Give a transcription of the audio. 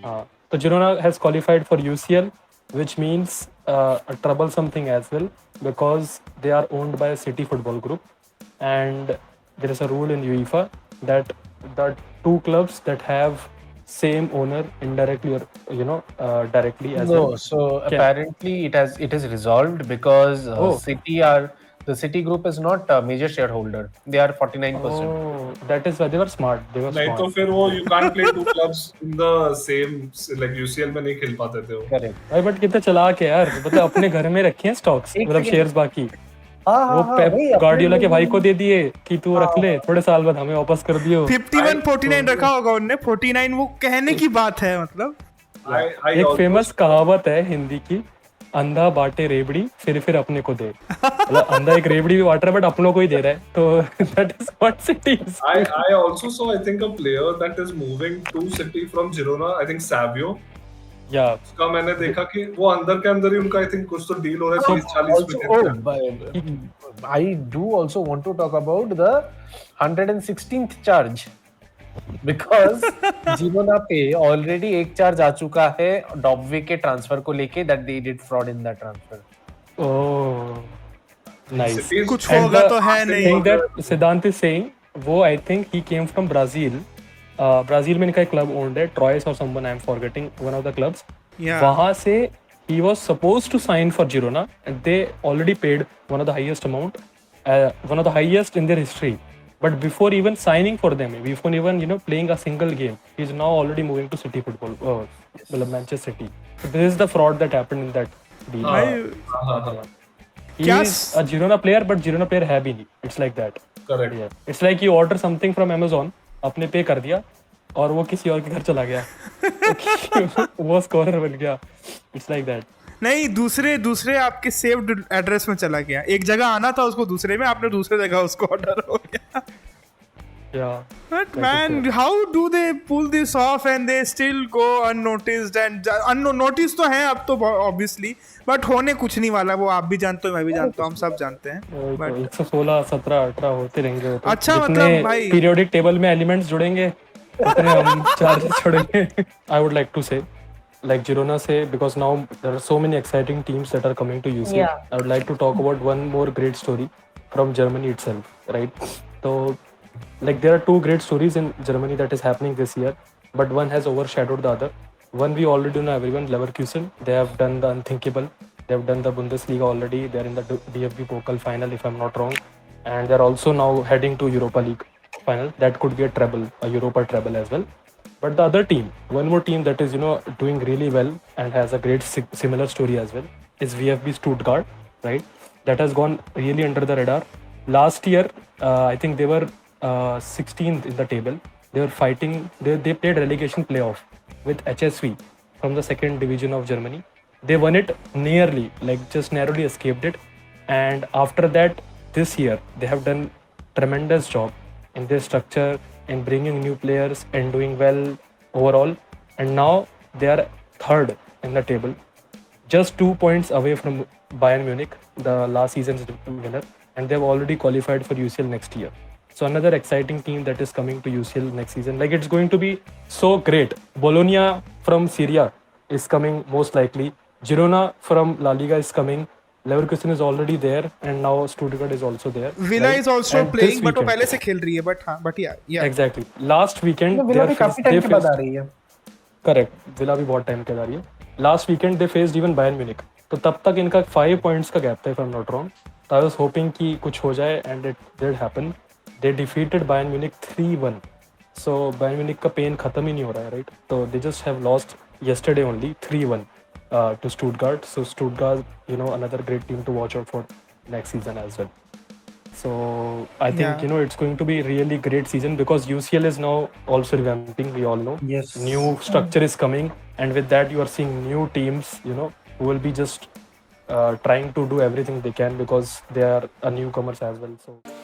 So Girona has qualified for UCL, which means a troublesome thing as well because they are owned by a City Football Group, and there is a rule in UEFA that the two clubs that have same owner indirectly or directly as well No, so can. apparently it is resolved because Oh, the City Group is not a major shareholder. They are 49%. oh, that is why they were smart. They were नहीं तो smart. फिर वो you can't play two clubs in the same like UCL में नहीं खेल पाते थे वो. Correct. भाई बट कितने चालाक है यार, मतलब अपने घर में रखे हैं स्टॉक्स, एक मतलब second. शेयर्स बाकी हाँ वो हाँ पेप भाई अपने गार्डियोला के लोगों भाई ने- को दे दिए कि तू रख ले, थोड़े साल बाद हमें वापस कर दियो। 51 49 रखा होगा उनने। 49 वो कहने की बात है, मतलब I एक also फेमस कहावत है हिंदी की, अंधा बांटे रेबड़ी फिर अपने को दे। मतलब अंधा एक रेबड़ी भी बांट रहा है बट अपनों को ही दे रहा है, तो that is what city is. I also saw I think a player that is moving to City from Girona. I think Savio. या उसका मैंने देखा कि वो अंदर के अंदर ही उनका I think कुछ तो डील हो रहा है 30-40 Also, मिलियन का. I do also want to talk about the 116th charge because Girona पे already एक चार्ज आ चुका है डॉबवे के ट्रांसफर को लेके that they did fraud in that transfer. Oh nice. City is- कुछ And होगा the तो है thing नहीं। thing that Siddhant is saying, वो I think he came from Brazil. Brazil में इनका एक क्लब ओन्ड है, ट्रॉयस और someone, I am forgetting one of the clubs. Yeah. वहां से he was supposed to sign for Girona and they already paid one of the highest amount, one of the highest in their history. But before even signing for them, before even playing a single game, he's now already moving to City Football, Manchester City. So this is the fraud that happened in that deal. भाई He क्या is a Girona player, but Girona player है भी नहीं. It's like that. Correct. Yeah. It's like you order something from Amazon, आपने पे कर दिया और वो किसी और के घर चला गया, वो स्कोरर बन गया. It's like that. नहीं, दूसरे आपके सेव्ड एड्रेस में चला गया। एक जगह आना था उसको दूसरे में, आपने दूसरे जगह उसको ऑर्डर हो गया। Yeah. But man, how do they pull this off and they still go unnoticed and unnoticed तो हैं अब तो obviously, but होने कुछ नहीं वाला, वो आप भी जानते हो, मैं भी जानता हूँ, हम सब जानते हैं। But 116, 17, 18 होते रहेंगे वो तो। अच्छा, जितने मतलब भाई- पीरियोडिक टेबल में एलिमेंट्स जुड़ेंगे उतने हम चार्जेस छोड़ेंगे। I would like to say, like Girona say, because now there are so many exciting teams that are coming to UCL. Yeah. I would like to talk about one more great story from Germany itself, right? So, like there are two great stories in Germany that is happening this year, but one has overshadowed the other. One we already know everyone, Leverkusen. They have done the unthinkable. They have done the Bundesliga already. They are in the DFB Pokal final, if I'm not wrong, and they are also now heading to Europa League final. That could be a treble, a Europa treble as well. But the other team, one more team that is doing really well and has a great similar story as well, is VfB Stuttgart, right? That has gone really under the radar. Last year, I think they were 16th in the table. They were fighting. They played relegation playoff with HSV from the second division of Germany. They won it nearly, like just narrowly escaped it. And after that, this year they have done tremendous job in their structure, in bringing new players and doing well overall. And now they are third in the table, just 2 points away from Bayern Munich, the last season's winner, and they've already qualified for UCL next year. So another exciting team that is coming to UCL next season. Like it's going to be so great. Bologna from Syria is coming most likely. Girona from La Liga is coming. Leverkusen is already there, and now Stuttgart is also there. Villa right? is also And playing, this but वो weekend- पहले से खेल रही है, but yeah. Exactly. Last weekend villa they भी are काफी they time के बाद आ faced- रही है। करेक्ट, विला भी बहुत टाइम के बाद आ रही है। लास्ट वीकेंड दे फेस्ड इवन बायर्न म्यूनिक, तो तब तक इनका 5 पॉइंट्स का गैप था, if I am not wrong. तो आई वाज होपिंग कि कुछ हो जाए and it did happen. They defeated Bayern Munich 3-1। So Bayern Munich का पेन खत्म ही नहीं हो रहा है, राइट? तो they just have lost yesterday only 3-1 to Stuttgart. So Stuttgart, another great team to watch out for next season as well. So I think Yeah. it's going to be really great season because UCL is now also revamping. We all know. Yes. New structure is coming, and with that, you are seeing new teams. Who will be just trying to do everything they can because they are a newcomers as well. So.